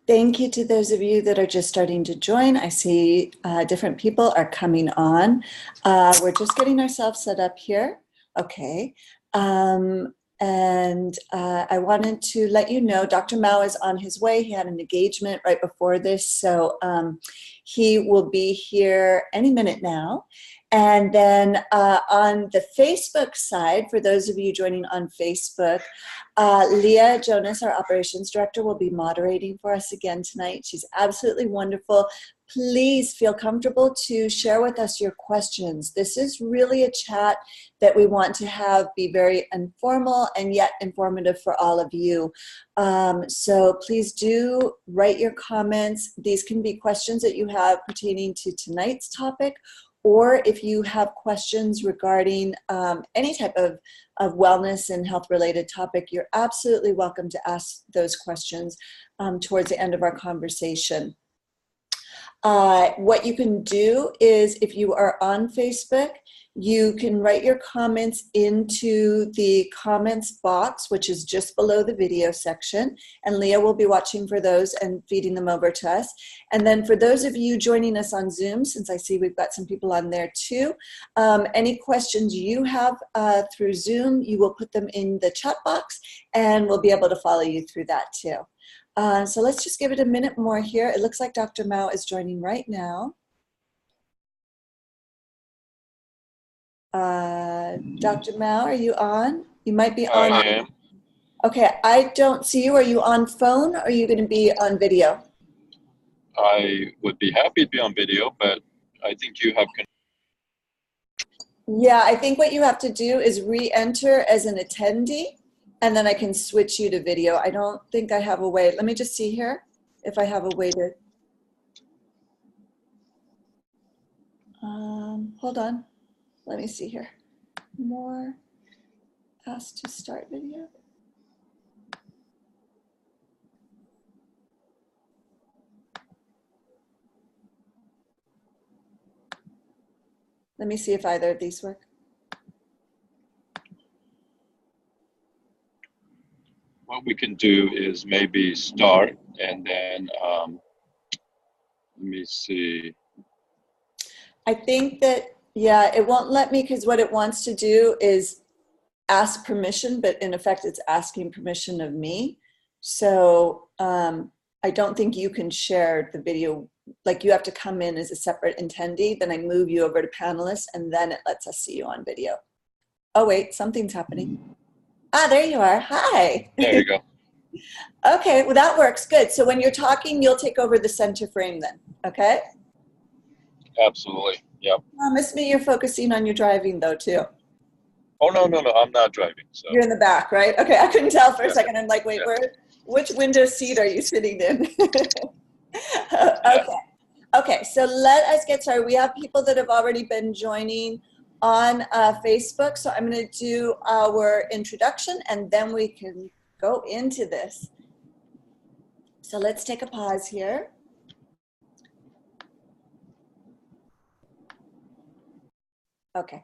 Thank you to those of you that are just starting to join. I see different people are coming on. We're just getting ourselves set up here. Okay. I wanted to let you know Dr. Mao is on his way. He had an engagement right before this, so he will be here any minute now. And then on the Facebook side, for those of you joining on Facebook, Leah Jonas, our operations director, will be moderating for us again tonight. She's absolutely wonderful. Please feel comfortable to share with us your questions. This is really a chat that we want to have be very informal and yet informative for all of you. So please do write your comments. These can be questions that you have pertaining to tonight's topic, or if you have questions regarding any type of wellness and health related topic, you're absolutely welcome to ask those questions towards the end of our conversation. What you can do is, if you are on Facebook, you can write your comments into the comments box, which is just below the video section, and Leah will be watching for those and feeding them over to us. And then for those of you joining us on Zoom, since I see we've got some people on there too, any questions you have through Zoom, you will put them in the chat box and we'll be able to follow you through that too. So let's just give it a minute more here. It looks like Dr. Mao is joining right now. Dr. Mao, are you on? You might be on. I am. Okay, I don't see you. Are you on phone or are you going to be on video? I would be happy to be on video, but I think you have. Yeah, I think what you have to do is re-enter as an attendee, and then I can switch you to video. I don't think I have a way. Let me just see here if I have a way to. Hold on. Let me see here. More. Ask to start video. Let me see if either of these work. What we can do is maybe start and then let me see. I think that, yeah, it won't let me because what it wants to do is ask permission, but in effect it's asking permission of me. So I don't think you can share the video. Like, you have to come in as a separate attendee, then I move you over to panelists, and then it lets us see you on video. Oh wait, something's happening. Ah, there you are. Hi. There you go. Okay, well that works. Good. So when you're talking, you'll take over the center frame then, okay? Absolutely. Yep. Promise me you're focusing on your driving though too. Oh, no, I'm not driving. So. You're in the back, right? Okay, I couldn't tell for a second. I'm like, wait, which window seat are you sitting in? Okay. Okay, so let us get started. We have people that have already been joining on Facebook, so I'm going to do our introduction and then we can go into this. So let's take a pause here. Okay.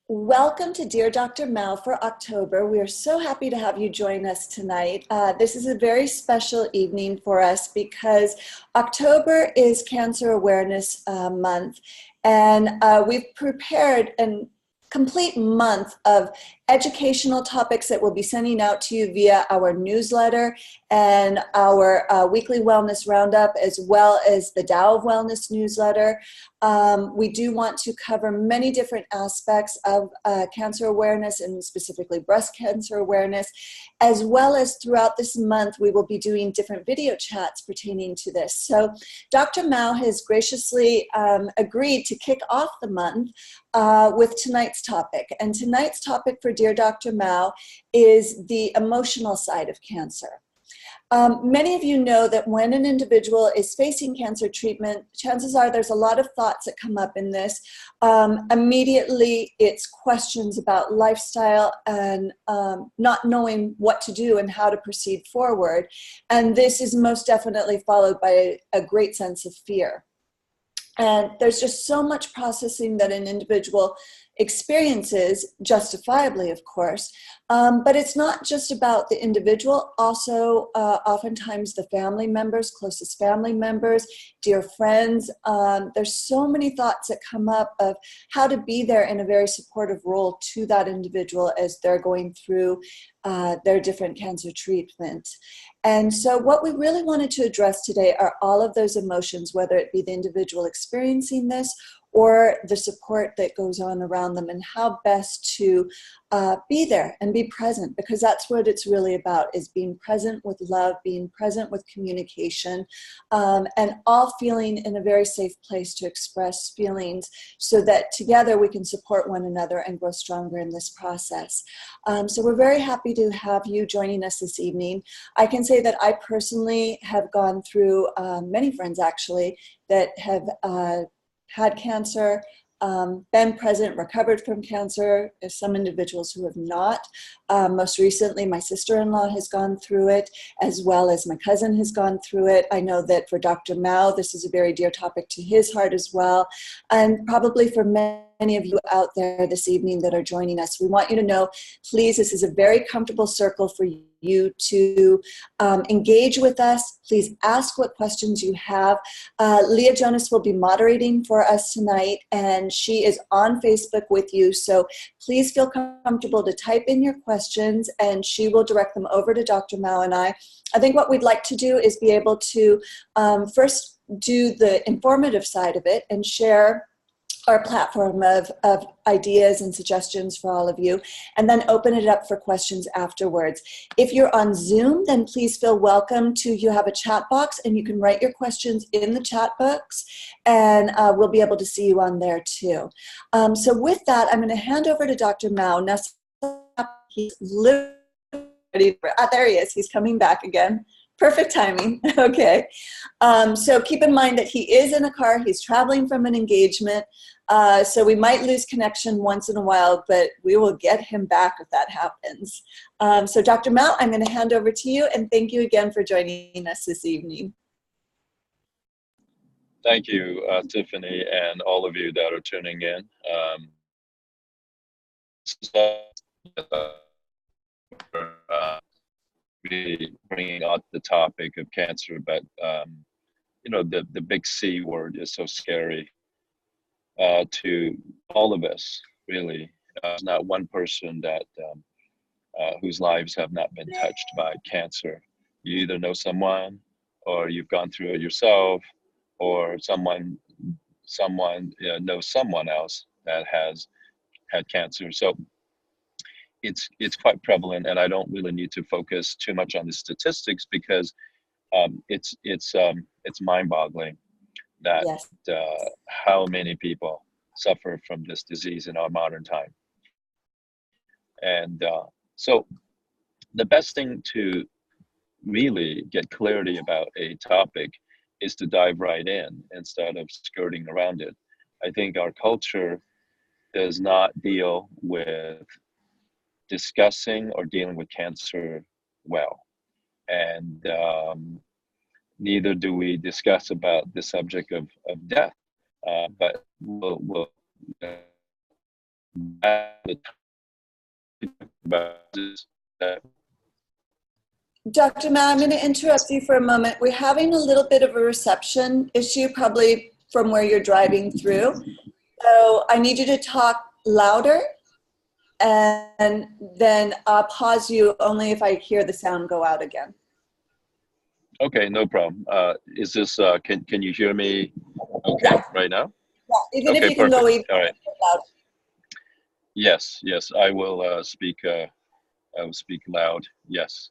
Welcome to Dear Dr. Mao for October. We are so happy to have you join us tonight. This is a very special evening for us because October is Cancer Awareness Month, and we've prepared a complete month of educational topics that we'll be sending out to you via our newsletter and our weekly wellness roundup, as well as the Tao of Wellness newsletter. We do want to cover many different aspects of cancer awareness, and specifically breast cancer awareness, as well as throughout this month we will be doing different video chats pertaining to this. So Dr. Mao has graciously agreed to kick off the month with tonight's topic. And tonight's topic for Dear Dr. Mao is the emotional side of cancer. Many of you know that when an individual is facing cancer treatment, chances are there's a lot of thoughts that come up in this. Immediately, it's questions about lifestyle and not knowing what to do and how to proceed forward. And this is most definitely followed by a great sense of fear. And there's just so much processing that an individual experiences, justifiably, of course. But it's not just about the individual, also oftentimes the family members, closest family members, dear friends. There's so many thoughts that come up of how to be there in a very supportive role to that individual as they're going through their different cancer treatment. And so what we really wanted to address today are all of those emotions, whether it be the individual experiencing this or the support that goes on around them, and how best to be there and be present, because that's what it's really about, is being present with love, being present with communication, and all feeling in a very safe place to express feelings so that together we can support one another and grow stronger in this process. So we're very happy to have you joining us this evening. I can say that I personally have gone through, many friends actually, that have had cancer, been present, recovered from cancer. There's some individuals who have not. Most recently, my sister-in-law has gone through it, as well as my cousin has gone through it. I know that for Dr. Mao, this is a very dear topic to his heart as well. And probably for many of you out there this evening that are joining us, we want you to know, please, this is a very comfortable circle for you to engage with us. Please ask what questions you have. Leah Jonas will be moderating for us tonight, and she is on Facebook with you. So please feel comfortable to type in your questions, and she will direct them over to Dr. Mao and I. I think what we'd like to do is be able to first do the informative side of it and share our platform of ideas and suggestions for all of you, and then open it up for questions afterwards. If you're on Zoom, then please feel welcome to, you have a chat box and you can write your questions in the chat box, and we'll be able to see you on there too. So with that, I'm going to hand over to Dr. Mao. Now, he's literally ready. There he is. He's coming back again. Perfect timing. Okay. So keep in mind that he is in a car. He's traveling from an engagement. So we might lose connection once in a while, but we will get him back if that happens. So Dr. Mao, I'm going to hand over to you, and thank you again for joining us this evening. Thank you, Tiffany, and all of you that are tuning in. Really bringing out the topic of cancer, but you know, the big C word is so scary to all of us, really. There's not one person that whose lives have not been touched by cancer. You either know someone, or you've gone through it yourself, or someone knows someone else that has had cancer. So it's quite prevalent, and I don't really need to focus too much on the statistics, because it's mind-boggling that Yes. how many people suffer from this disease in our modern time. And so the best thing to really get clarity about a topic is to dive right in instead of skirting around it. I think our culture does not deal with discussing or dealing with cancer well. And neither do we discuss about the subject of death. But we'll about this. Dr. Mao, I'm going to interrupt you for a moment. We're having a little bit of a reception issue, probably from where you're driving through. So I need you to talk louder, and then I'll pause you only if I hear the sound go out again. Okay, no problem. Is this, can you hear me okay Yeah. right now? Yeah, even Okay, if you can perfect. go even All right. louder. Yes, I will speak loud. Yes.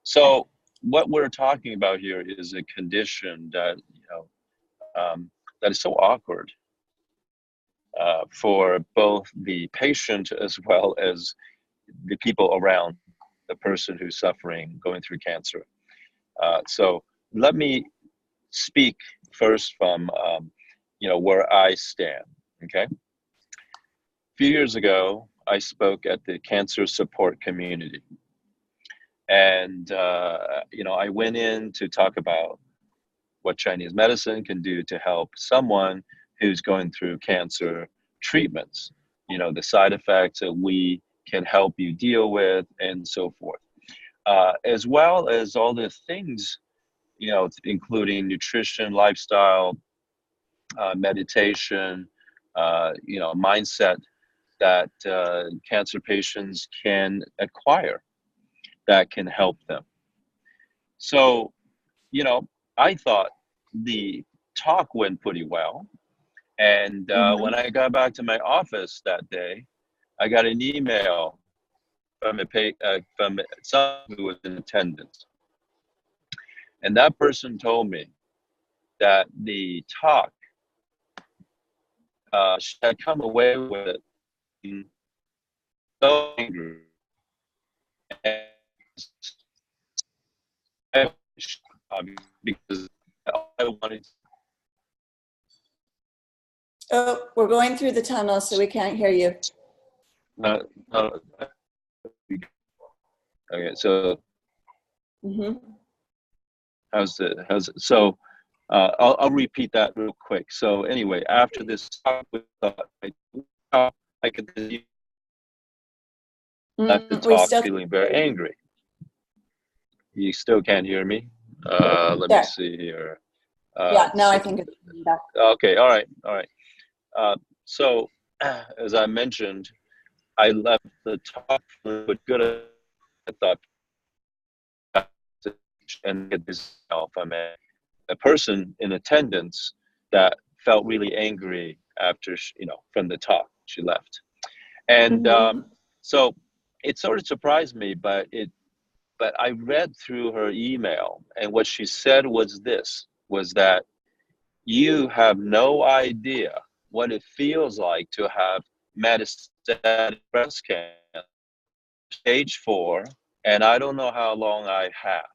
So what we're talking about here is a condition that, that is so awkward for both the patient as well as the people around the person who's suffering, going through cancer. So let me speak first from, where I stand, okay? A few years ago, I spoke at the cancer support community. And, I went in to talk about what Chinese medicine can do to help someone who's going through cancer treatments. the side effects that we can help you deal with, and so forth. As well as all the things, including nutrition, lifestyle, meditation, mindset that cancer patients can acquire that can help them. So, I thought the talk went pretty well. And when I got back to my office that day, I got an email from someone who was in attendance. And that person told me that the talk, she had come away with it being so angry. And because I wanted. Oh, we're going through the tunnel, so we can't hear you. Okay, so how's it? So I'll repeat that real quick. So anyway, after this talk with I could left the talk feeling very angry. You still can't hear me? Let me see here. Yeah, now I think it's back. Okay, all right. So as I mentioned, I left the talk with good. I thought, and get this from a person in attendance that felt really angry after from the talk. She left, and so it sort of surprised me, but I read through her email, and what she said was that you have no idea what it feels like to have metastatic breast cancer, stage 4, and I don't know how long I have.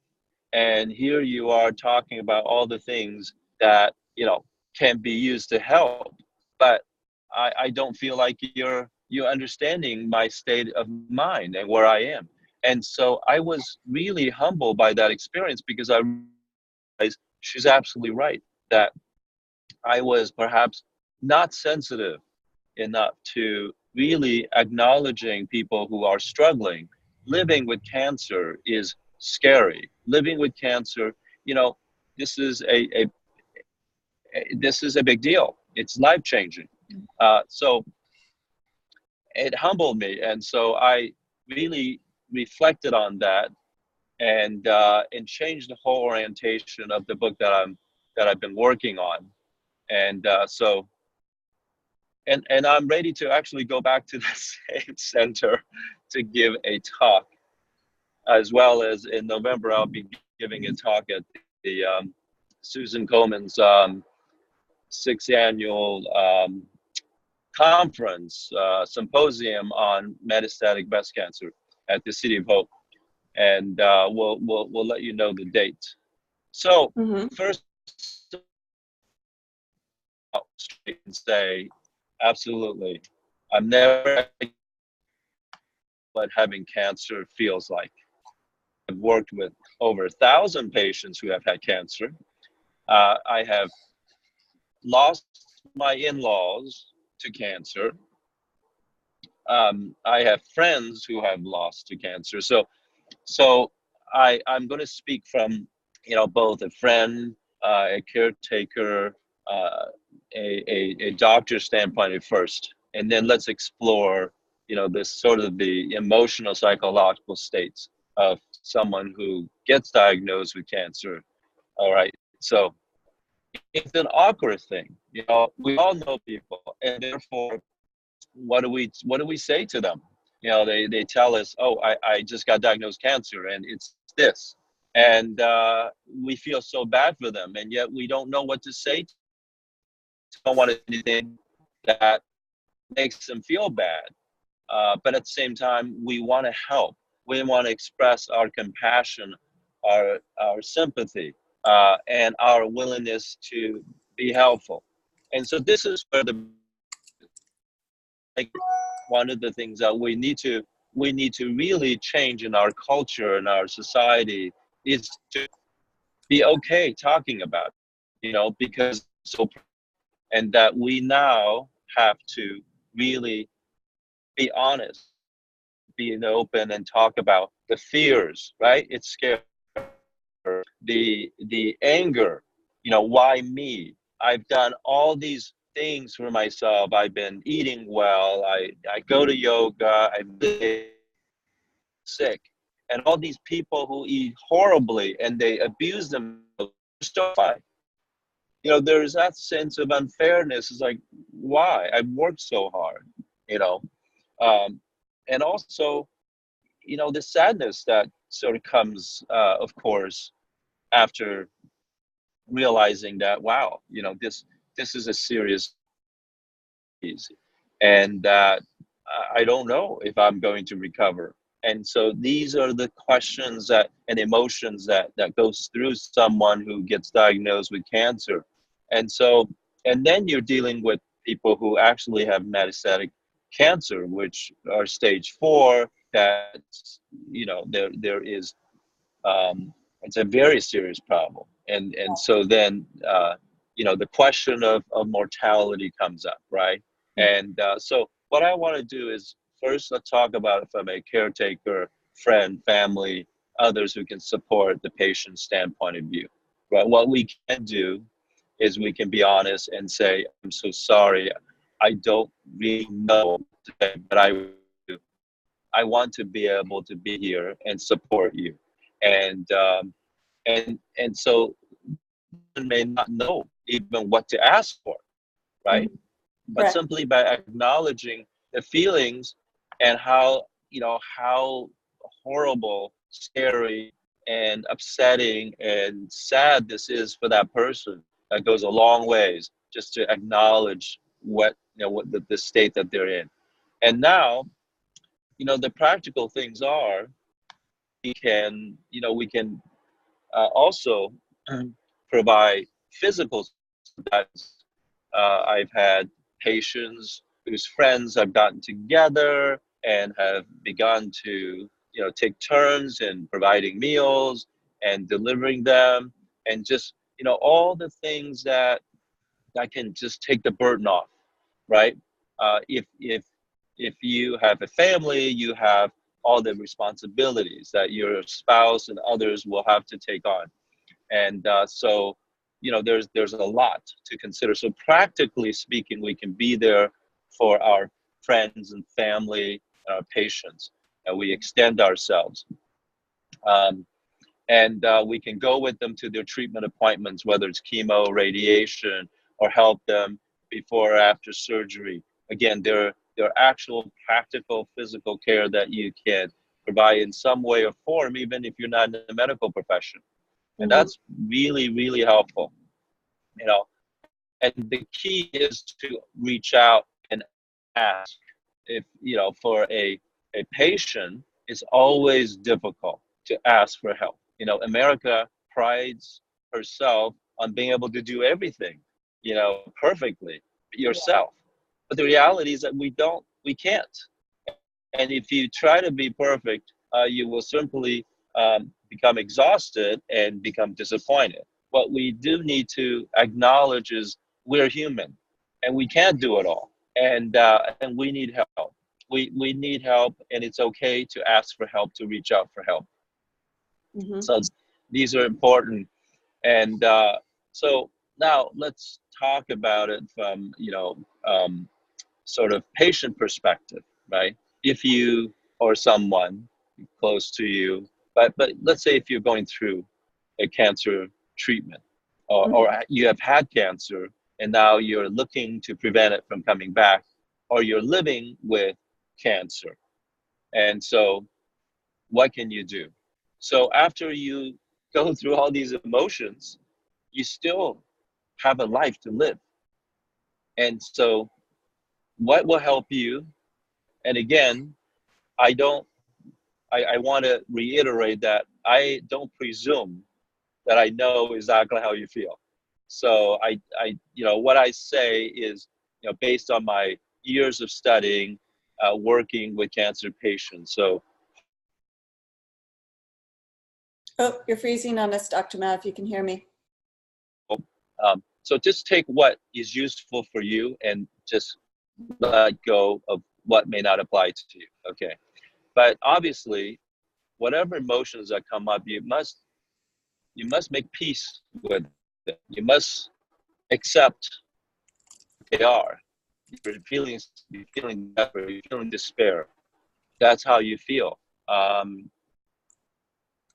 And here you are talking about all the things that, can be used to help, but I don't feel like you're understanding my state of mind and where I am. And so I was really humbled by that experience, because I realized she's absolutely right, that I was perhaps not sensitive enough to really acknowledging people who are struggling. Living with cancer is scary. Living with cancer, this is this is a big deal. It's life-changing. So it humbled me, and so I really reflected on that, and changed the whole orientation of the book that I've been working on, and so. And I'm ready to actually go back to the same center to give a talk, as well as in November I'll be giving a talk at the Susan Komen's 6th annual conference symposium on metastatic breast cancer at the City of Hope, and we'll let you know the date. So first, I'll straight and say, absolutely, I'm never what having cancer feels like. I've worked with over 1,000 patients who have had cancer. I have lost my in-laws to cancer. I have friends who have lost to cancer. So I'm going to speak from, both a friend, a caretaker, a doctor standpoint at first, and then let's explore, this sort of the emotional psychological states of someone who gets diagnosed with cancer. All right, so it's an awkward thing. We all know people, and therefore, what do we say to them? They tell us, oh, I just got diagnosed cancer, and it's this, and we feel so bad for them, and yet we don't know what to say. Don't want anything that makes them feel bad, but at the same time, we want to help. We want to express our compassion, our sympathy, and our willingness to be helpful. And so this is where one of the things that we need to really change in our culture and our society is to be okay talking about it, because so, and that we now have to really be honest, being open and talk about the fears, right? It's scary. The anger, why me? I've done all these things for myself. I've been eating well. I go to yoga. I'm sick. And all these people who eat horribly and they abuse themselves are still fine. There's that sense of unfairness. It's like, why? I've worked so hard, you know. Um, and also, the sadness that sort of comes, of course, after realizing that, wow, this is a serious disease, and that I don't know if I'm going to recover. And so these are the questions that and emotions that goes through someone who gets diagnosed with cancer. And so, and then you're dealing with people who actually have metastatic cancer, which are stage 4. That there is it's a very serious problem. And so then the question of mortality comes up, right? And so what I want to do is first let's talk about it from a caretaker, friend, family, others who can support the patient's standpoint of view. Right? What we can do is we can be honest and say, I'm so sorry, I don't really know today, but I want to be able to be here and support you. And so may not know even what to ask for, right? Mhm. But Correct. simply by acknowledging the feelings and how horrible, scary, and upsetting and sad this is for that person, that goes a long ways just to acknowledge what the state that they're in. And now, the practical things are we can also provide physical guidance. I've had patients whose friends have gotten together and have begun to, take turns in providing meals and delivering them, and just, all the things that can just take the burden off, right? If you have a family, you have all the responsibilities that your spouse and others will have to take on. And so there's a lot to consider. So practically speaking, we can be there for our friends and family and our patients, and we extend ourselves. um, and we can go with them to their treatment appointments, whether it's chemo, radiation, or help them before or after surgery. Again, there are actual practical physical care that you can provide in some way or form, even if you're not in the medical profession. And Mhm. that's really, really helpful. And the key is to reach out and ask. If for a patient, it's always difficult to ask for help. America prides herself on being able to do everything perfectly yourself, but the reality is that we can't. And if you try to be perfect, you will simply become exhausted and become disappointed. What we do need to acknowledge is we're human, and we can't do it all, and we need help. We need help, and it's okay to ask for help, to reach out for help. Mhm. So these are important. And so now let's talk about it from um, sort of patient perspective, right? If you or someone close to you, but let's say if you're going through a cancer treatment, or Mhm. you have had cancer and now you're looking to prevent it from coming back, or you're living with cancer. And so what can you do? So after you go through all these emotions, you still have a life to live. And so what will help you? And again, I don't I want to reiterate that I don't presume that I know exactly how you feel. So what I say is, based on my years of studying, working with cancer patients. So Oh, you're freezing on us, Dr. Matt, if you can hear me. so just take what is useful for you and just let go of what may not apply to you. Okay. But obviously, whatever emotions that come up, you must make peace with them. You must accept they are. You're feeling desperate, you're feeling despair. That's how you feel. The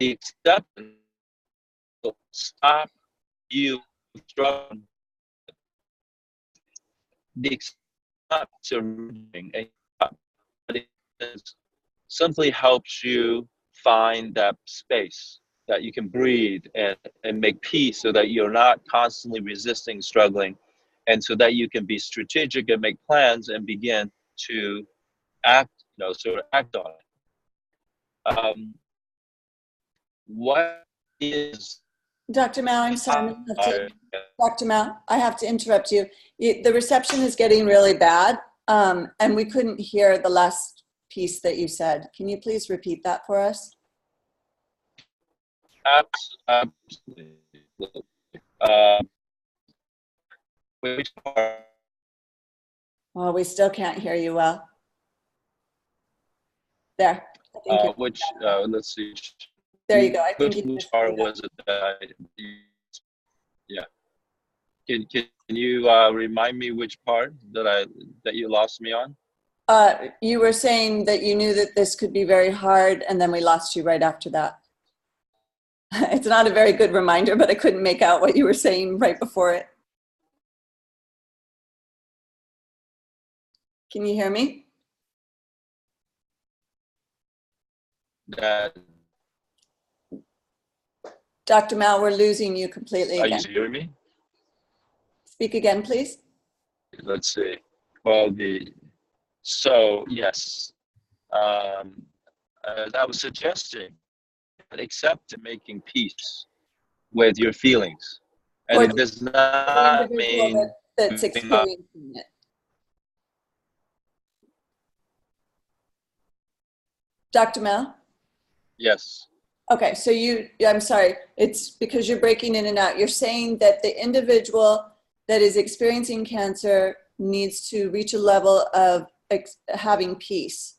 acceptance will stop you struggling. The acceptance and it simply helps you find that space that you can breathe and make peace so that you're not constantly resisting, struggling, and so that you can be strategic and make plans and begin to act, sort of act on it. What is Dr. Mao, I'm sorry. uh, Dr. Mao, I have to interrupt you. The reception is getting really bad, and we couldn't hear the last piece that you said. Can you please repeat that for us? absolutely. Uh, which part, Well, we still can't hear you well. There. I think you're let's see. there you go. I think Which part was it that yeah. Can you remind me which part that you lost me on? you were saying that you knew that this could be very hard, and then we lost you right after that. It's not a very good reminder, but I couldn't make out what you were saying right before it. Can you hear me? That Dr. Mao, we're losing you completely are you again. hearing me? Speak again, please. Let's see. Well, so yes, as I was suggesting, accept making peace with your feelings, and Or it does the not individual mean that's giving up. experiencing it. Dr. Mel? Yes. Okay, so I'm sorry, it's because you're breaking in and out. You're saying that the individual that is experiencing cancer needs to reach a level of having peace.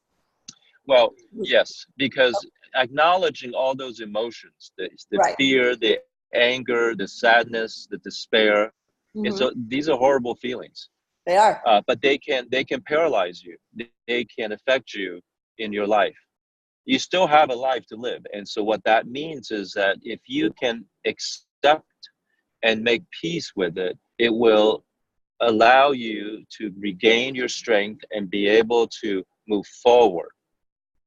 Well, yes, because acknowledging all those emotions, the Right. fear, the anger, the sadness, the despair, Mm-hmm. these are horrible feelings. They are. But they can paralyze you. They can affect you in your life. You still have a life to live, and so what that means is that if you can accept and make peace with it, it will allow you to regain your strength and be able to move forward.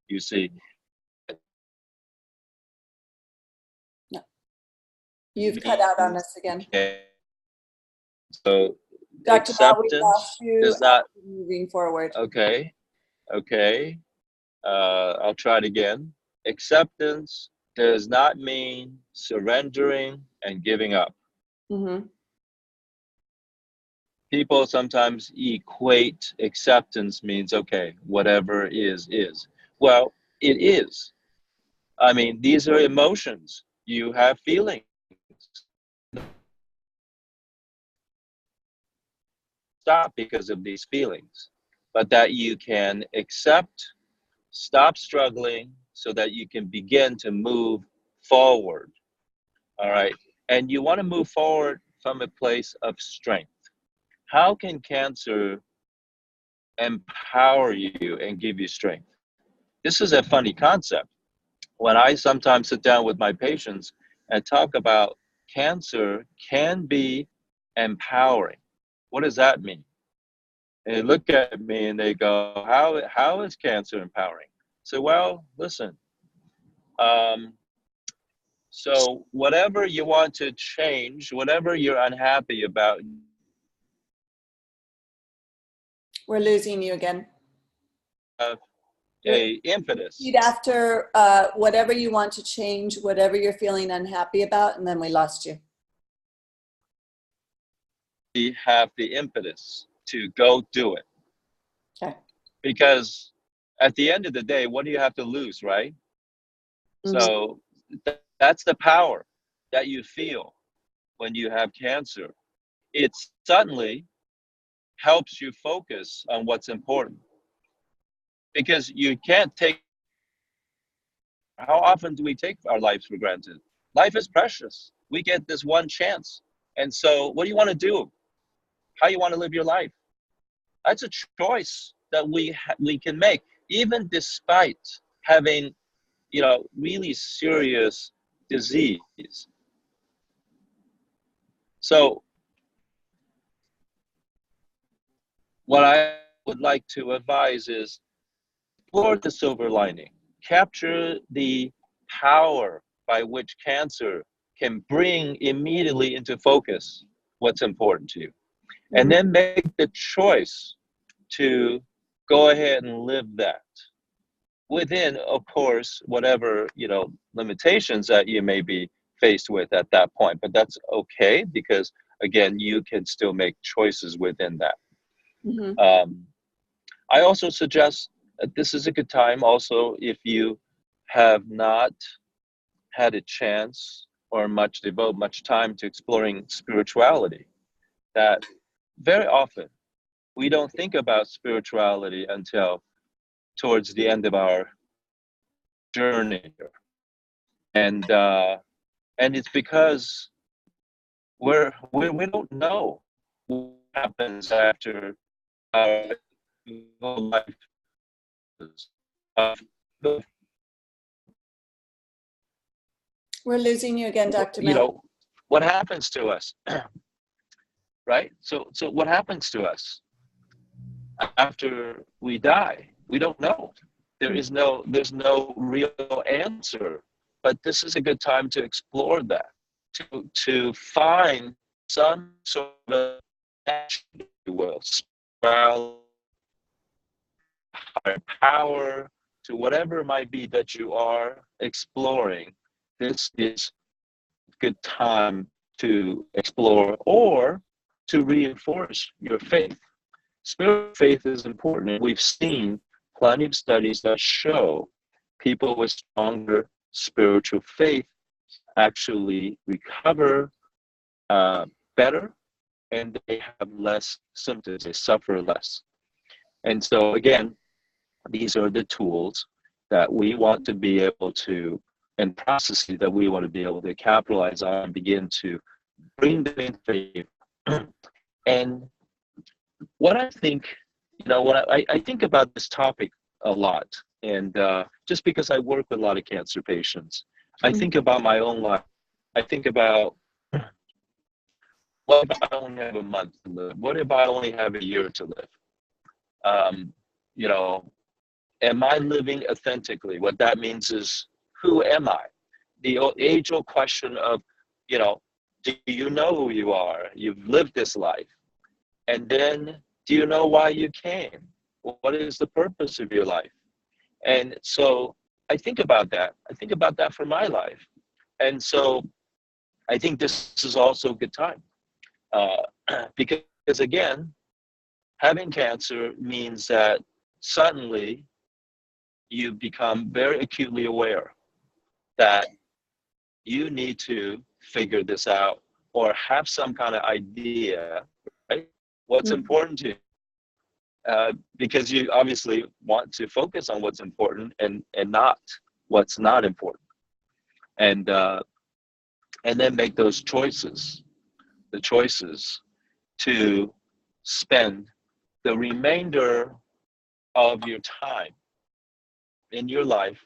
You see. No. You've cut out on us again. So Dr. Mel, we lost acceptance you does not. moving forward. Okay. I'll try it again. Acceptance does not mean surrendering and giving up. Mm-hmm. People sometimes equate acceptance means, okay, whatever is. Well, it is. I mean, these are emotions. You have feelings. Stop because of these feelings, but that you can accept, stop struggling so that you can begin to move forward. All right. And you want to move forward from a place of strength. How can cancer empower you and give you strength? This is a funny concept. When I sometimes sit down with my patients and talk about cancer can be empowering. What does that mean? And they look at me and they go, how is cancer empowering? So, well, listen, um, so whatever you want to change, whatever you're unhappy about, We're losing you again. a impetus. Repeat after whatever you want to change, whatever you're feeling unhappy about, and then we lost you. We have the impetus to go do it. Okay. Because at the end of the day, what do you have to lose, right? Mm-hmm. So that's the power that you feel when you have cancer. It suddenly helps you focus on what's important. because you can't take. How often do we take our lives for granted? Life is precious. We get this one chance. And so what do you want to do? How you want to live your life? That's a choice that we can make, even despite having, really serious disease. So what I would like to advise is explore the silver lining, capture the power by which cancer can bring immediately into focus what's important to you, and then make the choice to go ahead and live that within, of course, whatever, limitations that you may be faced with at that point. But that's okay, because again, you can still make choices within that. Mm-hmm. I also suggest that this is a good time also, if you have not had a chance or devote much time to exploring spirituality, that very often we don't think about spirituality until towards the end of our journey. And it's because we don't know what happens after our whole life is. We're losing you again, Dr. Mel. What happens to us, right? So what happens to us after we die? We don't know. There's no real answer. But this is a good time to explore that, to find some sort of action, if you will, spiritual, higher power, to whatever it might be that you are exploring. This is a good time to explore or to reinforce your faith. Spiritual faith is important. We've seen plenty of studies that show people with stronger spiritual faith actually recover better, and they have less symptoms, they suffer less. And so again, these are the tools that we want to be able to, and processes that we want to be able to capitalize on and begin to bring them into favor. And what I think, when I think about this topic a lot, and just because I work with a lot of cancer patients, I think about my own life. I think about, what if I only have a month to live? What if I only have a year to live? Am I living authentically? What that means is, who am I? The age-old question of, do you know who you are? You've lived this life. And then, do you know why you came? What is the purpose of your life? And so I think about that. I think about that for my life. And so I think this is also a good time. Because again, having cancer means that suddenly you become very acutely aware that you need to figure this out, or have some kind of idea, right? What's important to you. Because you obviously want to focus on what's important and not what's not important. And then make those choices, the choices to spend the remainder of your time in your life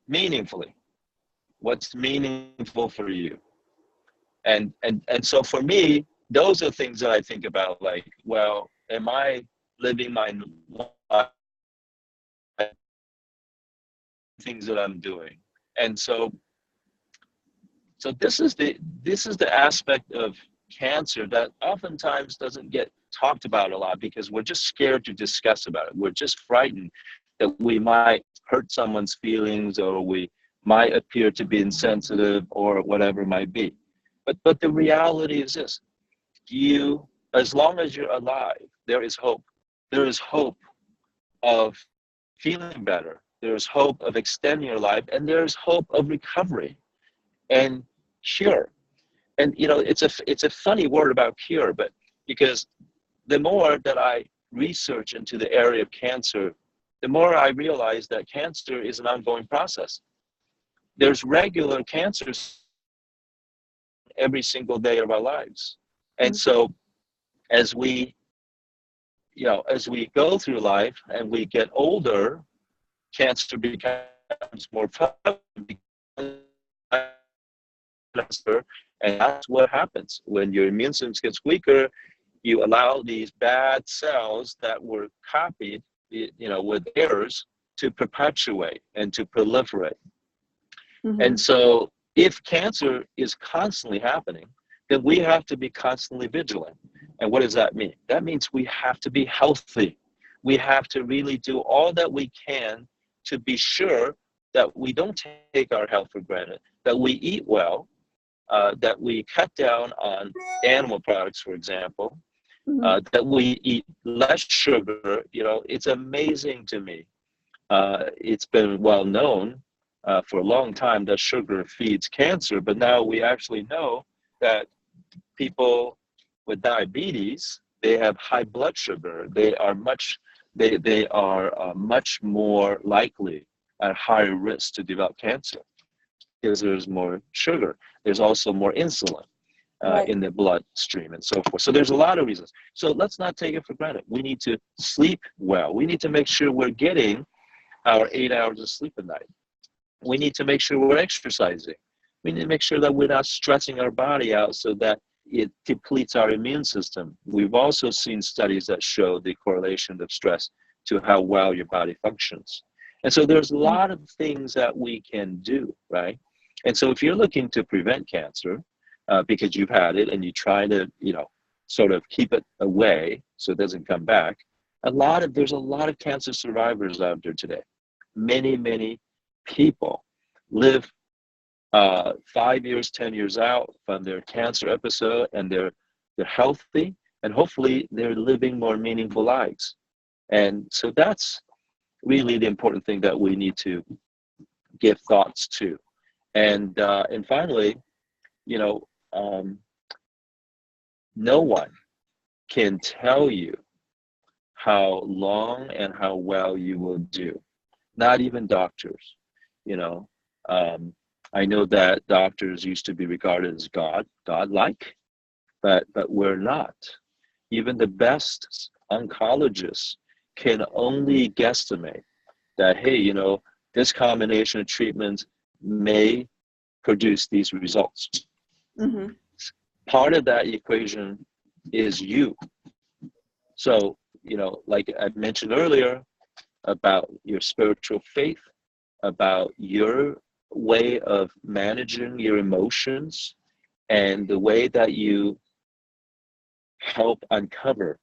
meaningfully. What's meaningful for you? And so for me, those are things that I think about, like, well, am I living my life, things that I'm doing? And so this is the aspect of cancer that oftentimes doesn't get talked about a lot, because we're just scared to discuss about it. We're just frightened that we might hurt someone's feelings, or we might appear to be insensitive, or whatever it might be. But the reality is this: as long as you're alive, there is hope. There is hope of feeling better. There is hope of extending your life, and there is hope of recovery and cure. And it's a funny word about cure, but because the more that I research into the area of cancer, the more I realize that cancer is an ongoing process. There's regular cancers every single day of our lives. And so as we, as we go through life and we get older, cancer becomes more prevalent, and that's what happens when your immune system gets weaker. You allow these bad cells that were copied, with errors, to perpetuate and to proliferate. And so if cancer is constantly happening, then we have to be constantly vigilant. And what does that mean? That means we have to be healthy. We have to really do all that we can to be sure that we don't take our health for granted, that we eat well, that we cut down on animal products, for example, that we eat less sugar. It's amazing to me. It's been well known for a long time that sugar feeds cancer, but now we actually know that people with diabetes, they have high blood sugar. They are much more likely at higher risk to develop cancer because there's more sugar. There's also more insulin in the bloodstream and so forth. So there's a lot of reasons. So let's not take it for granted. We need to sleep well. We need to make sure we're getting our 8 hours of sleep a night. We need to make sure we're exercising. We need to make sure that we're not stressing our body out so that it depletes our immune system. We've also seen studies that show the correlation of stress to how well your body functions. And so there's a lot of things that we can do, right? And so if you're looking to prevent cancer because you've had it and you try to, sort of keep it away so it doesn't come back, there's a lot of cancer survivors out there today. Many, many people live 5 years, 10 years out from their cancer episode, and they're healthy, and hopefully they're living more meaningful lives. And so that's really the important thing that we need to give thoughts to. And finally, no one can tell you how long and how well you will do. Not even doctors. I know that doctors used to be regarded as godlike, but we're not. Even the best oncologists can only guesstimate that, hey, this combination of treatments may produce these results. Part of that equation is you. So, like I mentioned earlier about your spiritual faith, about your way of managing your emotions, and the way that you help uncover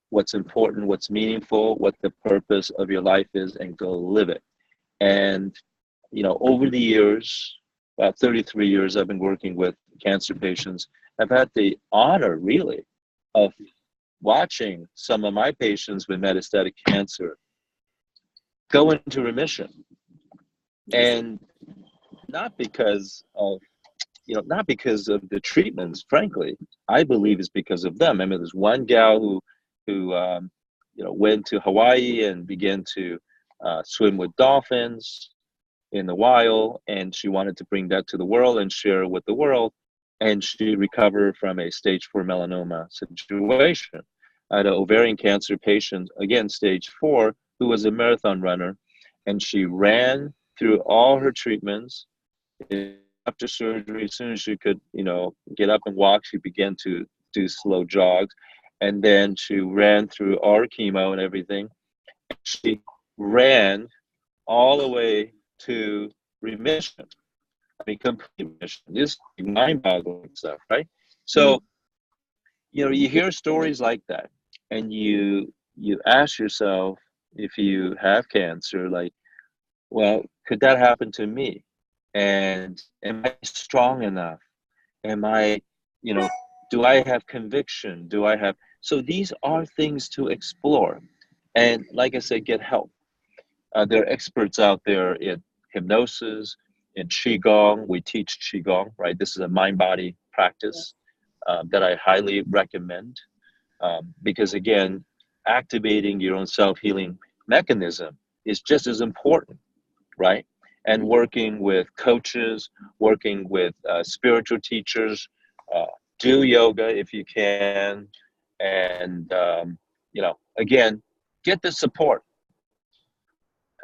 what's important, what's meaningful, what the purpose of your life is, and go live it. And, over the years, about 33 years I've been working with cancer patients, I've had the honor, really, of watching some of my patients with metastatic cancer go into remission. And not because of the treatments, frankly. I believe it's because of them. I mean, there's one gal who went to Hawaii and began to swim with dolphins in the wild, and she wanted to bring that to the world and share with the world. And she recovered from a stage 4 melanoma situation. I had an ovarian cancer patient, again, stage 4, who was a marathon runner, and she ran through all her treatments. After surgery, as soon as she could, get up and walk, she began to do slow jogs. And then she ran through all her chemo and everything. She ran all the way to remission. I mean, complete remission. This is mind-boggling stuff, right? So, you hear stories like that, and you ask yourself, if you have cancer, like, well, could that happen to me? And am I strong enough? Am I, do I have conviction? So these are things to explore. And like I said, get help. There are experts out there in hypnosis, in Qigong. We teach Qigong, right? This is a mind-body practice that I highly recommend because, again, activating your own self-healing mechanism is just as important, right? And working with coaches, working with spiritual teachers, uh, do yoga if you can, and again, get the support.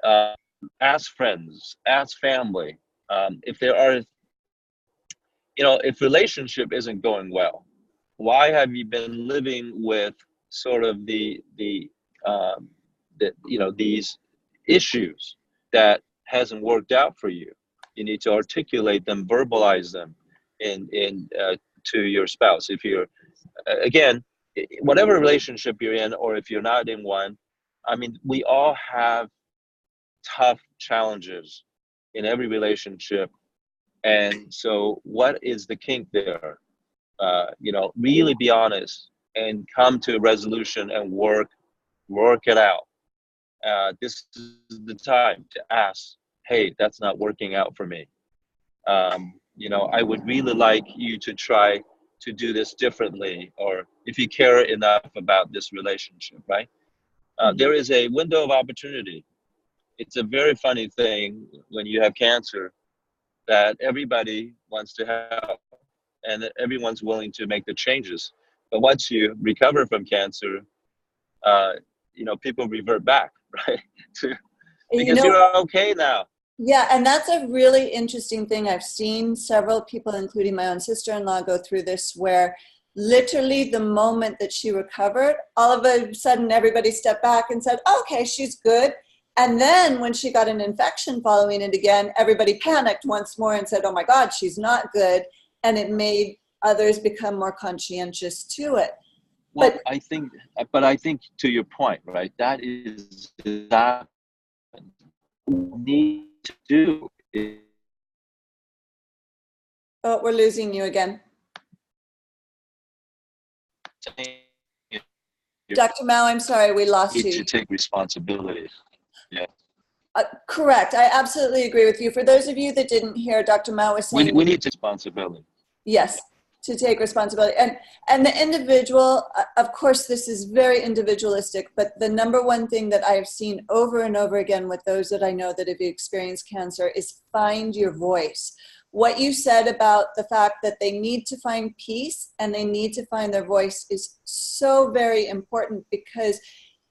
Uh, Ask friends, ask family. If there are, if relationship isn't going well, why have you been living with sort of um, these issues that hasn't worked out for you? You need to articulate them, verbalize them in to your spouse. If you're again, whatever relationship you're in, or if you're not in one, I mean, we all have tough challenges in every relationship. And so what is the kink there? Really be honest and come to a resolution and work it out. This is the time to ask, hey, that's not working out for me. I would really like you to try to do this differently, or if you care enough about this relationship, right? There is a window of opportunity. It's a very funny thing when you have cancer that everybody wants to help and that everyone's willing to make the changes. But once you recover from cancer, people revert back, right? You Because know, you're okay now. yeah, and that's a really interesting thing. I've seen several people, including my own sister-in-law, go through this, where literally the moment that she recovered, all of a sudden everybody stepped back and said, okay, she's good. And then when she got an infection following it again, everybody panicked once more and said, oh my God, she's not good. And it made others become more conscientious to it. Well, but I think to your point, right? That is exactly what we need to do. Oh, we're losing you again. Dr. Mao, I'm sorry, we lost Need you. to take responsibility. Yeah. Correct. I absolutely agree with you. For those of you that didn't hear, Dr. Mao was saying We need to responsibility. yes, to take responsibility. And the individual, of course, this is very individualistic, but the number one thing that I've seen over and over again with those that I know that have experienced cancer is find your voice. What you said about the fact that they need to find peace and they need to find their voice is so very important, because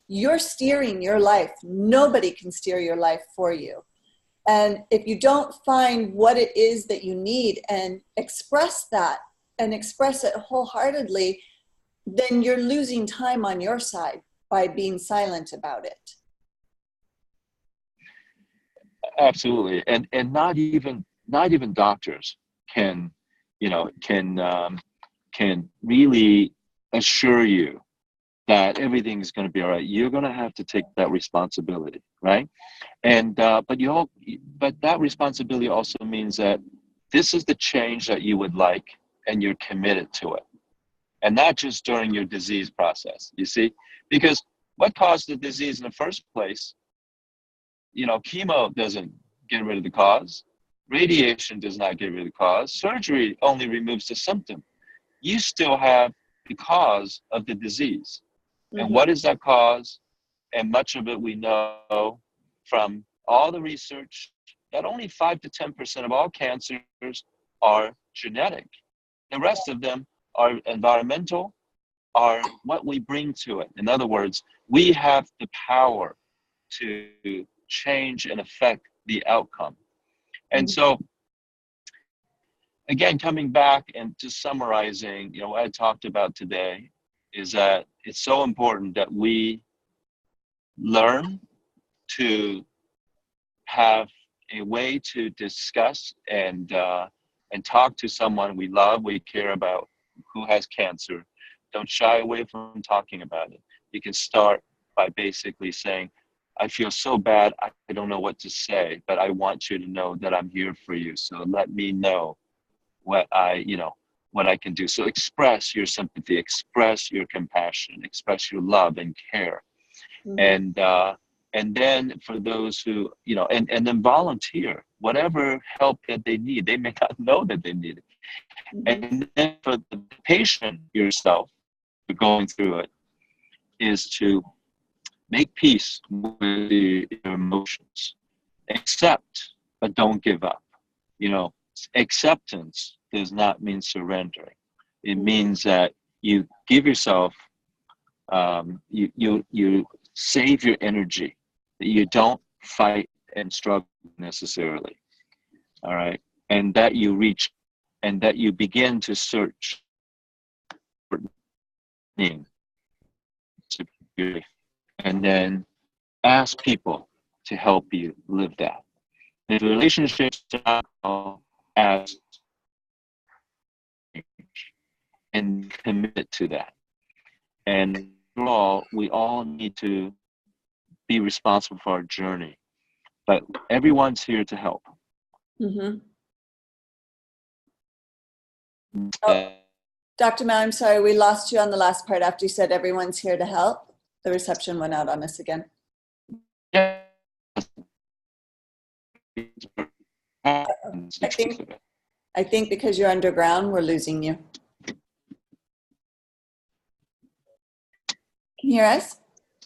you're steering your life. Nobody can steer your life for you. And if you don't find what it is that you need and express that and express it wholeheartedly, then you're losing time on your side by being silent about it. Absolutely. And not even doctors can can really assure you that everything's going to be all right. You're going to have to take that responsibility, right? And but that responsibility also means that this is the change that you would like, and you're committed to it, and not just during your disease process. You see, because what caused the disease in the first place? Chemo doesn't get rid of the cause. Radiation does not get rid of the cause. Surgery only removes the symptom. You still have the cause of the disease. And what is that cause? And much of it we know from all the research that only 5 to 10% of all cancers are genetic. The rest of them are environmental, are what we bring to it. In other words, we have the power to change and affect the outcome. And so, again, coming back and just summarizing, what I talked about today is that it's so important that we learn to have a way to discuss and talk to someone we love, we care about, who has cancer. Don't shy away from talking about it. You can start by basically saying, I feel so bad, I don't know what to say, but I want you to know that I'm here for you. So let me know what I can do. So express your sympathy, express your compassion, express your love and care. And then for those who, and then volunteer whatever help that they need. They may not know that they need it. And then for the patient yourself, going through it, is to make peace with your emotions, accept, but don't give up. You know, acceptance does not mean surrendering. It means that you give yourself, you save your energy. You don't fight and struggle necessarily. All right, and that you reach, and that you begin to search for meaning, and then ask people to help you live that. If relationships as and commit to that. And overall, we all need to be responsible for our journey, but everyone's here to help. Mm-hmm. Oh, Dr. Mao, I'm sorry, we lost you on the last part after you said everyone's here to help. The reception went out on us again. Yeah. I think because you're underground, we're losing you. Can you hear us?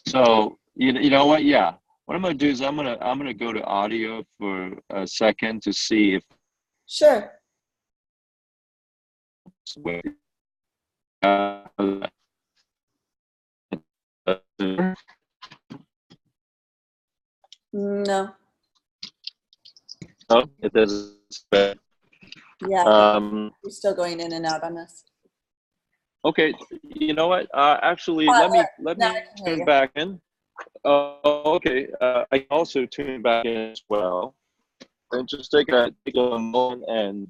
So you know what? Yeah. What I'm gonna do is I'm gonna go to audio for a second to see if. Sure. No. No, it doesn't. Yeah, you're still going in and out on us. Okay, you know what? Actually, let me tune back in. Okay, I can also tune back in as well, and just take a moment, and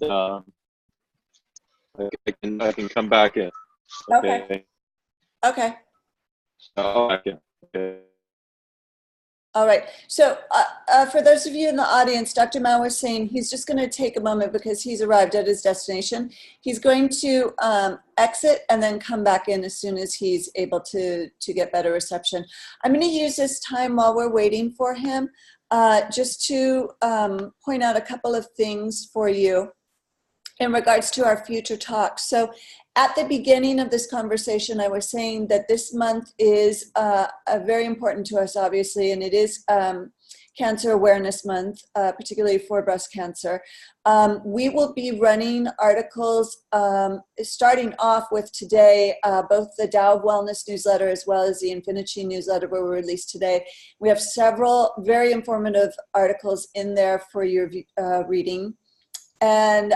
I can come back in. Okay. Okay. Okay. All right. So for those of you in the audience, Dr. Mao was saying he's just going to take a moment because he's arrived at his destination. He's going to exit and then come back in as soon as he's able to get better reception. I'm going to use this time while we're waiting for him just to point out a couple of things for you in regards to our future talks. So at the beginning of this conversation, I was saying that this month is very important to us, obviously, and it is Cancer Awareness Month, particularly for breast cancer. We will be running articles starting off with today, both the Tao Wellness newsletter as well as the Infinity newsletter were released today. We have several very informative articles in there for your reading. And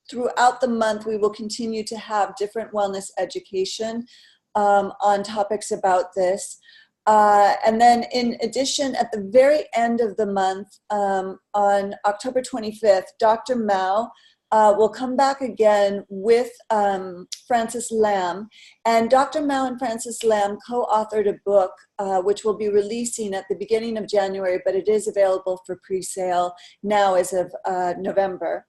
throughout the month, we will continue to have different wellness education on topics about this. And then in addition, at the very end of the month, on October 25th, Dr. Mao will come back again with Francis Lam. And Dr. Mao and Francis Lam co-authored a book which will be releasing at the beginning of January, but it is available for pre-sale now as of November.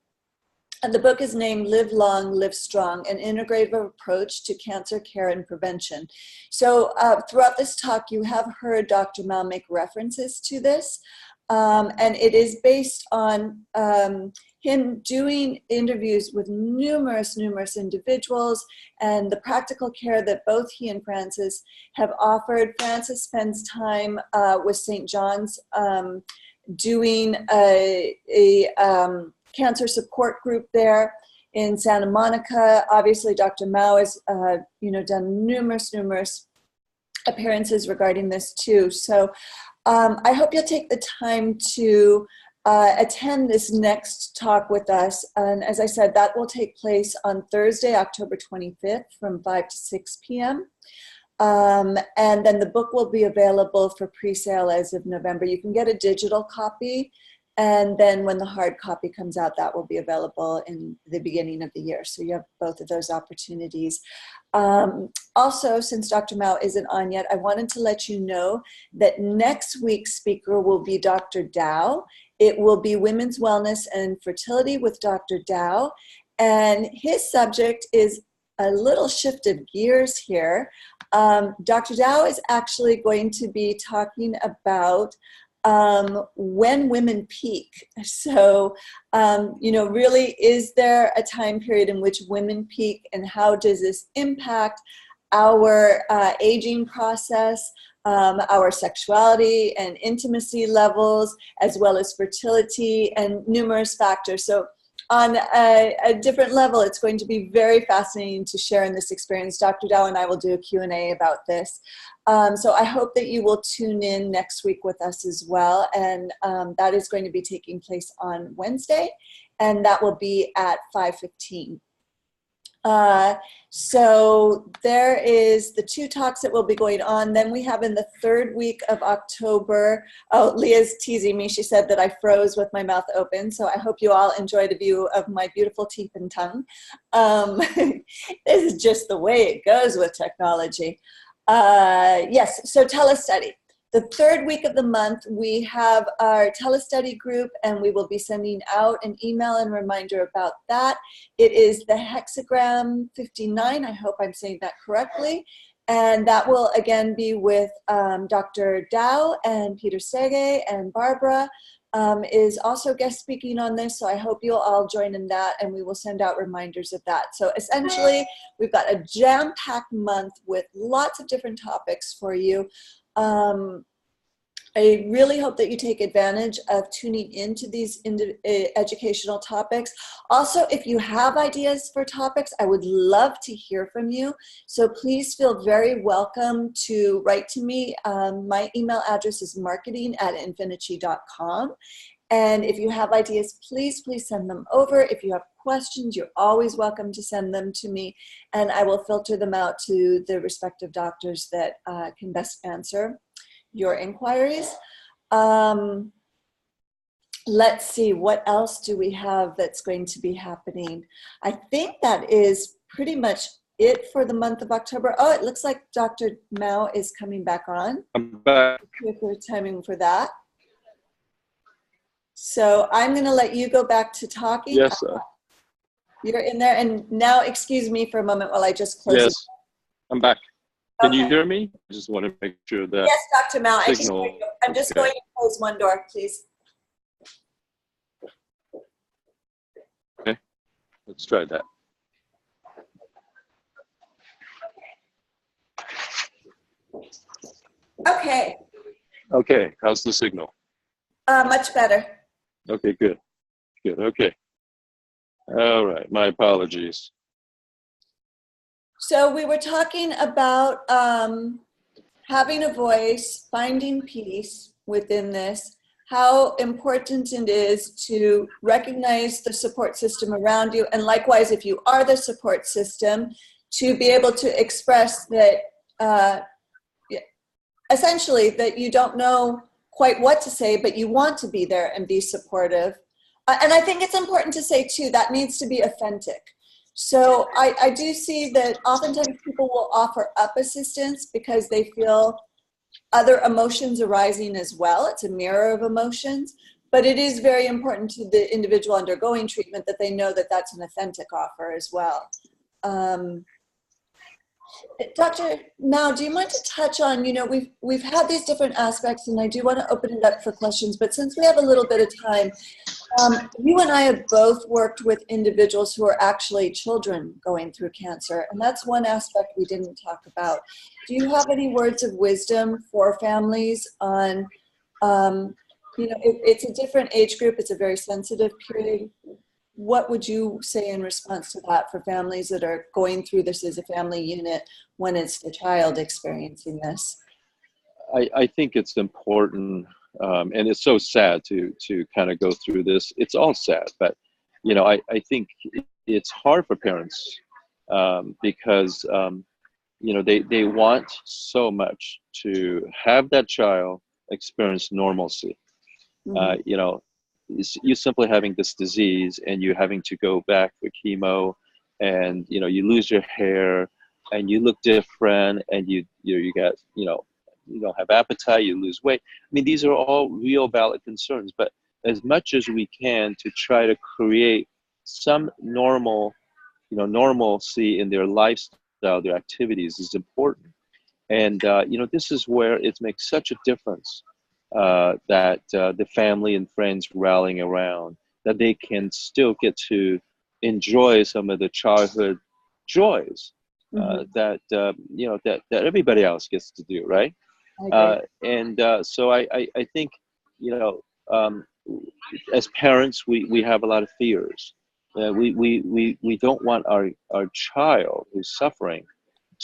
And the book is named Live Long, Live Strong, an integrative approach to cancer care and prevention. So throughout this talk, you have heard Dr. Mao make references to this. And it is based on him doing interviews with numerous individuals and the practical care that both he and Francis have offered. Francis spends time with St. John's doing a cancer support group there in Santa Monica. Obviously, Dr. Mao has done numerous appearances regarding this too. So I hope you'll take the time to attend this next talk with us. And as I said, that will take place on Thursday, October 25th from 5 to 6 p.m. And then the book will be available for pre-sale as of November. You can get a digital copy. And then when the hard copy comes out, that will be available in the beginning of the year. So you have both of those opportunities. Also, since Dr. Mao isn't on yet, I wanted to let you know that next week's speaker will be Dr. Tao. It will be Women's Wellness and Fertility with Dr. Tao. And his subject is a little shift of gears here. Dr. Tao is actually going to be talking about when women peak. So, really, is there a time period in which women peak, and how does this impact our aging process? our sexuality and intimacy levels, as well as fertility and numerous factors. So on a different level, it's going to be very fascinating to share in this experience. Dr. Dow and I will do a Q&A about this. So I hope that you will tune in next week with us as well. And that is going to be taking place on Wednesday, and that will be at 5:15. So there is the 2 talks that will be going on. Then we have in the 3rd week of October, oh, Leah's teasing me. She said that I froze with my mouth open. So I hope you all enjoyed a view of my beautiful teeth and tongue. This is just the way it goes with technology. Yes, so telestudy. The 3rd week of the month, we have our telestudy group, and we will be sending out an email and reminder about that. It is the hexagram 59. I hope I'm saying that correctly. And that will again be with Dr. Dow and Peter Sege, and Barbara is also guest speaking on this. So I hope you'll all join in that, and we will send out reminders of that. So essentially, we've got a jam-packed month with lots of different topics for you. I really hope that you take advantage of tuning into these educational topics. Also, if you have ideas for topics, I would love to hear from you. So please feel very welcome to write to me. My email address is marketing@infinici.com. And if you have ideas, please send them over. If you have questions, you're always welcome to send them to me, and I will filter them out to the respective doctors that can best answer your inquiries. Let's see, what else do we have that's going to be happening? I think that is pretty much it for the month of October. Oh, it looks like Dr. Mao is coming back on. I'm back. Quick timing for that. So I'm going to let you go back to talking. Yes, sir. You're in there. And now, excuse me for a moment while I just close it. Yes, I'm back. Can Okay. you hear me? I just want to make sure that. Yes, Dr. Mao, I can signal. hear you. I'm just Okay. going to close one door, please. Okay, let's try that. Okay, Okay, how's the signal? much better. Okay, good. Okay. All right, my apologies. So we were talking about having a voice, finding peace within this, how important it is to recognize the support system around you, and likewise, if you are the support system, to be able to express that, essentially, that you don't know quite what to say, but you want to be there and be supportive. And I think it's important to say, too, that needs to be authentic. So I do see that oftentimes people will offer up assistance because they feel other emotions arising as well. It's a mirror of emotions, but it is very important to the individual undergoing treatment that they know that that's an authentic offer as well. Dr. Mao, do you mind to touch on, we've had these different aspects, and I do want to open it up for questions, but since we have a little bit of time, you and I have both worked with individuals who are actually children going through cancer, and that's one aspect we didn't talk about. Do you have any words of wisdom for families on, it's a different age group, it's a very sensitive period. What would you say in response to that for families that are going through this as a family unit when it's the child experiencing this? I think it's important, and it's so sad to kind of go through this. It's all sad, but I think it's hard for parents because they want so much to have that child experience normalcy. Mm-hmm. You simply having this disease and you having to go back for chemo, and you lose your hair and you look different, and you got you don't have appetite, you lose weight. I mean, these are all real valid concerns, but as much as we can to try to create some normalcy in their lifestyle, their activities is important. And this is where it makes such a difference that the family and friends rallying around, that they can still get to enjoy some of the childhood joys that everybody else gets to do, right? I agree. So I think, you know, as parents, we have a lot of fears. We don't want our child who's suffering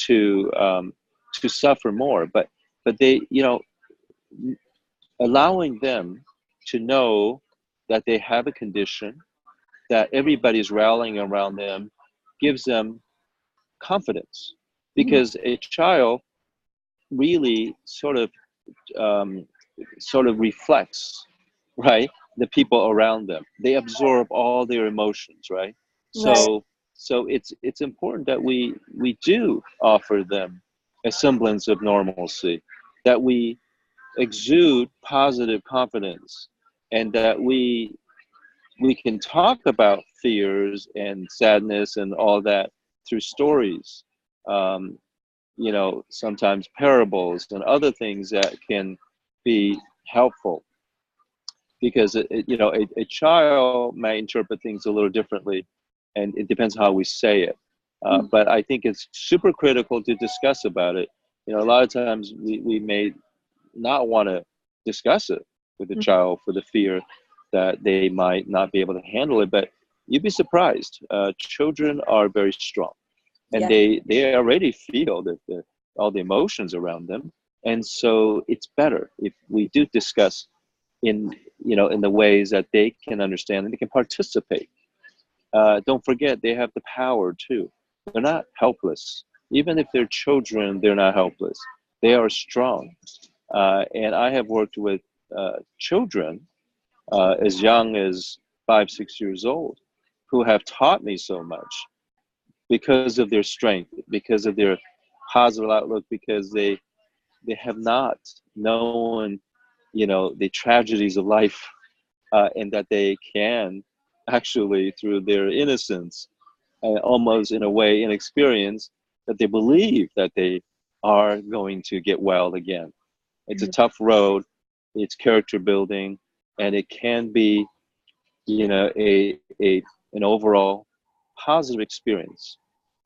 to to suffer more, but they, you know, allowing them to know that they have a condition, that everybody's rallying around them, gives them confidence, Mhm. because a child really um, sort of reflects, right, the people around them. They absorb all their emotions, right? Right. So it's important that we do offer them a semblance of normalcy, that we exude positive confidence, and that we can talk about fears and sadness and all that through stories, um, you know, sometimes parables and other things that can be helpful, because you know, a child may interpret things a little differently, and it depends how we say it. Mhm. But I think it's super critical to discuss about it. You know, a lot of times we may not want to discuss it with the Mhm. child for the fear that they might not be able to handle it. But you'd be surprised. Children are very strong, and Yeah. they already feel all the emotions around them. And so it's better if we do discuss in, you know, in the ways that they can understand and they can participate. Don't forget, they have the power too. They're not helpless. Even if they're children, they're not helpless. They are strong. And I have worked with children as young as 5, 6 years old, who have taught me so much because of their strength, because of their positive outlook, because they have not known, you know, the tragedies of life, and that they can actually, through their innocence, almost in a way inexperience, that they believe that they are going to get well again. It's a Mhm. tough road, it's character building, and it can be, you know, a an overall positive experience.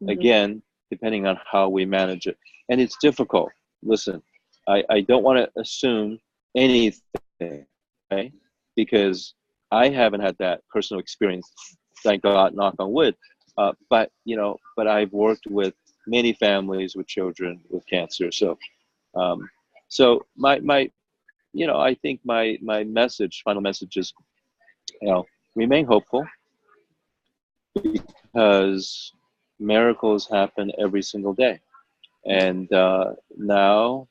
Mhm. Again, depending on how we manage it. And it's difficult. Listen, I don't want to assume anything, okay? Because I haven't had that personal experience, thank God, knock on wood. But, you know, but I've worked with many families with children with cancer. Um, so my, you know, I think my message, final message is, you know, remain hopeful, because miracles happen every single day. And now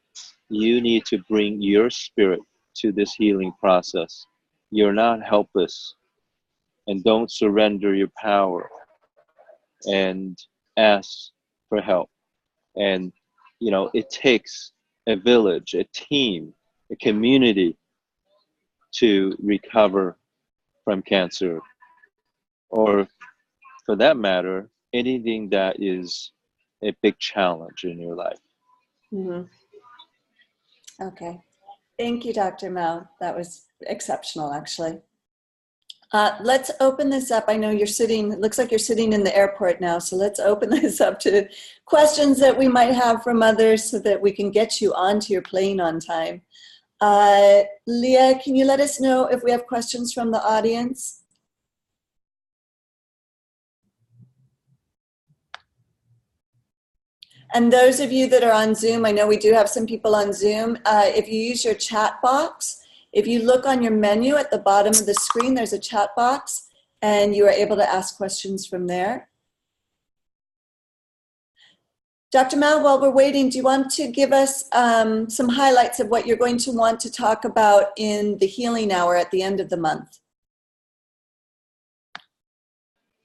you need to bring your spirit to this healing process. You're not helpless, and don't surrender your power, and ask for help. And, you know, it takes a village, a team, a community to recover from cancer, or for that matter, anything that is a big challenge in your life. Mhm. Okay. Thank you, Dr. Mel. That was exceptional, actually. Let's open this up. I know you're sitting, it looks like you're sitting in the airport now, so let's open this up to questions that we might have from others so that we can get you onto your plane on time. Leah, can you let us know if we have questions from the audience? And those of you that are on Zoom, I know we do have some people on Zoom. If you use your chat box, if you look on your menu at the bottom of the screen, there's a chat box, and you are able to ask questions from there. Dr. Mal, while we're waiting, do you want to give us some highlights of what you're going to want to talk about in the healing hour at the end of the month?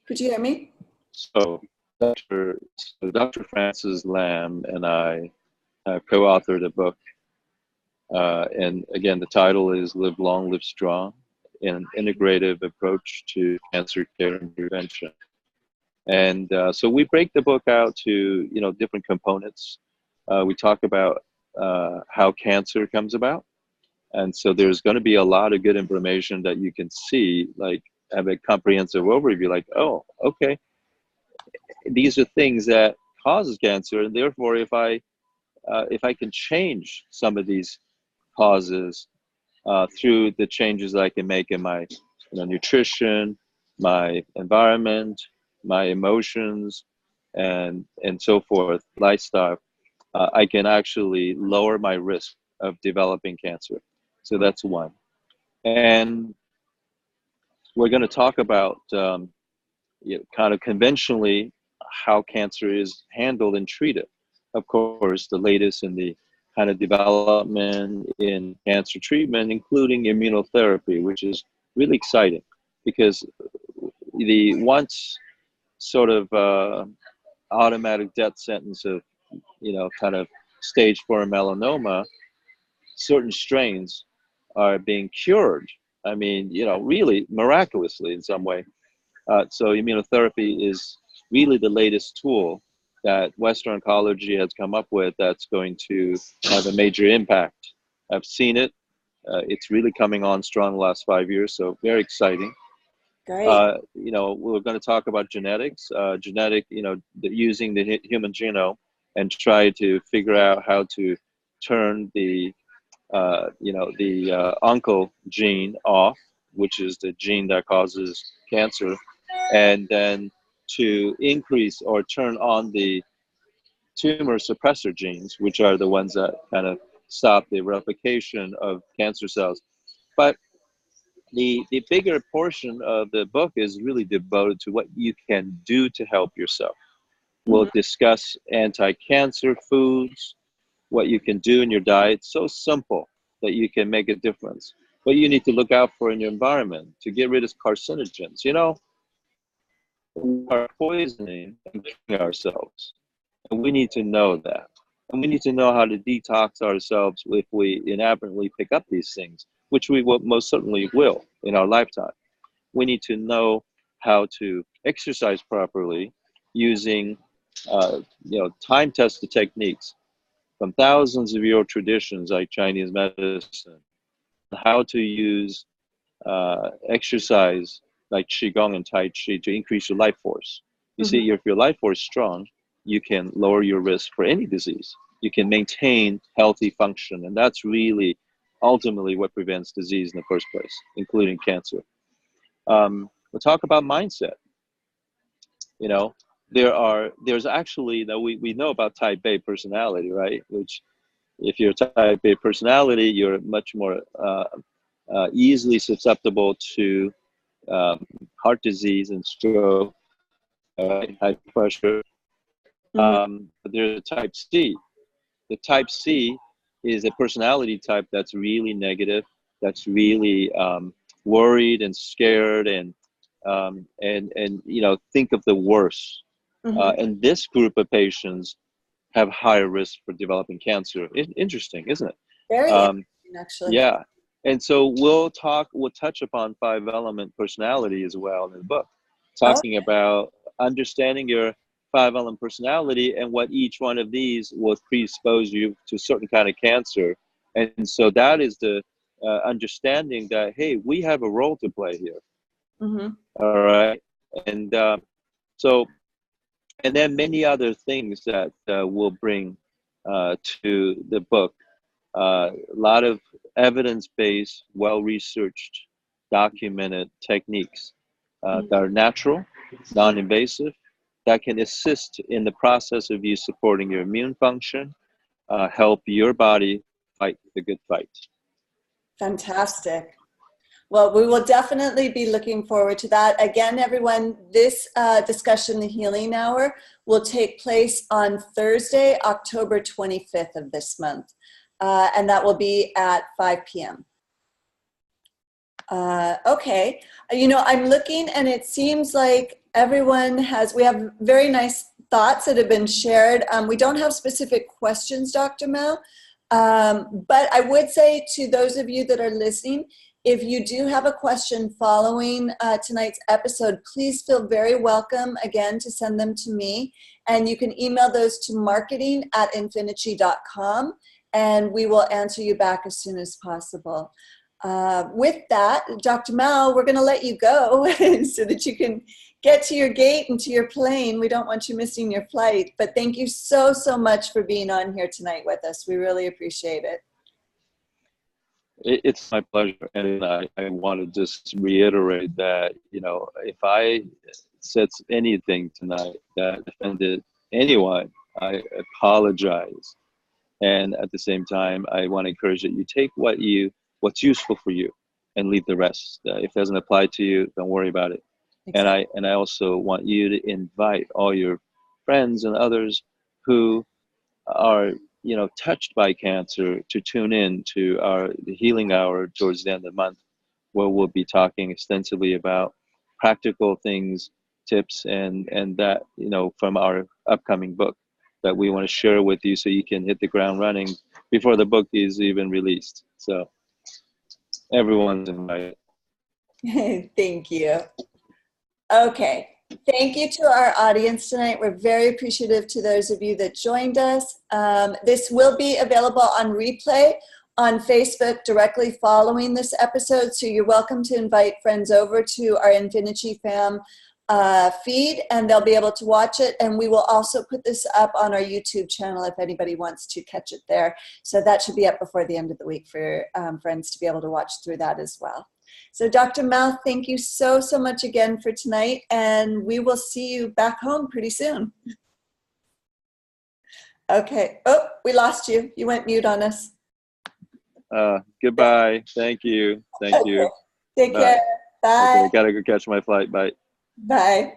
Could you hear me? So Dr. Francis Lam and I co-authored a book. And again, the title is Live Long, Live Strong, an integrative approach to cancer care and prevention. And so we break the book out to, you know, different components. We talk about how cancer comes about. And so there's going to be a lot of good information that you can see, like have a comprehensive overview, like, oh, okay, these are things that causes cancer. And therefore, if I if I can change some of these causes through the changes that I can make in my nutrition, my environment, my emotions, and so forth, lifestyle, I can actually lower my risk of developing cancer. So that's one. And we're going to talk about kind of conventionally how cancer is handled and treated. Of course, the latest in the kind of development in cancer treatment, including immunotherapy, which is really exciting because the once sort of automatic death sentence of, kind of stage 4 melanoma, certain strains are being cured. I mean, really miraculously in some way. So immunotherapy is really the latest tool that Western oncology has come up with that's going to have a major impact. I've seen it. It's really coming on strong the last 5 years, so very exciting. Great. We're going to talk about genetics, using the human genome and try to figure out how to turn the onco gene off, which is the gene that causes cancer, and then to increase or turn on the tumor suppressor genes, which are the ones that kind of stop the replication of cancer cells. But the bigger portion of the book is really devoted to what you can do to help yourself. We'll discuss anti-cancer foods, what you can do in your diet, so simple that you can make a difference. What you need to look out for in your environment to get rid of carcinogens. We are poisoning and killing ourselves, and we need to know that. And we need to know how to detox ourselves if we inadvertently pick up these things, which we will most certainly will in our lifetime. We need to know how to exercise properly using time-tested techniques from thousands of year traditions like Chinese medicine, how to use exercise like Qigong and Tai Chi to increase your life force. You see, if your life force is strong, you can lower your risk for any disease. You can maintain healthy function, and that's really ultimately what prevents disease in the first place, including cancer. We'll talk about mindset. There's actually, we know about type A personality, right? Which, if you're type A personality, you're much more easily susceptible to heart disease and stroke, high pressure. But there's a type C. The type C is a personality type that's really negative, that's really worried and scared and think of the worst. And this group of patients have higher risk for developing cancer. Interesting, isn't it? Very interesting, actually. Yeah. And so we'll touch upon 5-element personality as well in the book, talking about understanding your 5-element personality and what each one of these will predispose you to a certain kind of cancer. And so that is the understanding that, hey, we have a role to play here. All right. And and then many other things that we'll bring to the book. A lot of evidence-based, well-researched, documented techniques that are natural, non-invasive, that can assist in the process of you supporting your immune function, help your body fight the good fight. Fantastic. Well, we will definitely be looking forward to that. Again, everyone, this discussion, the Healing Hour, will take place on Thursday, October 25th of this month. And that will be at 5 p.m. Okay. I'm looking and it seems like we have very nice thoughts that have been shared. We don't have specific questions, Dr. Mel, but I would say to those of you that are listening, if you do have a question following tonight's episode, please feel very welcome again to send them to me. And you can email those to marketing@infinici.com. And we will answer you back as soon as possible. With that, Dr. Mel, we're going to let you go so that you can get to your gate and to your plane. We don't want you missing your flight. But thank you so, so much for being on here tonight with us. We really appreciate it. It's my pleasure. And I want to just reiterate that, you know, if I said anything tonight that offended anyone, I apologize. And at the same time, I want to encourage that you take what's useful for you and leave the rest. If it doesn't apply to you, don't worry about it. Exactly. And I also want you to invite all your friends and others who are, you know, touched by cancer to tune in to the healing hour towards the end of the month, where we'll be talking extensively about practical things, tips, and that, you know, from our upcoming book that we want to share with you so you can hit the ground running before the book is even released. So everyone's invited. Thank you. Okay. Thank you to our audience tonight. We're very appreciative to those of you that joined us. This will be available on replay on Facebook directly following this episode. So you're welcome to invite friends over to our Infinity Fam feed, and they'll be able to watch it. And we will also put this up on our YouTube channel if anybody wants to catch it there. So that should be up before the end of the week for friends to be able to watch through that as well. So Dr. Mel, thank you so, so much again for tonight, and we will see you back home pretty soon. Okay. Oh, we lost you. You went mute on us. Goodbye. Thank you. Thank you. Take care. Bye. Okay, gotta go catch my flight. Bye. Bye.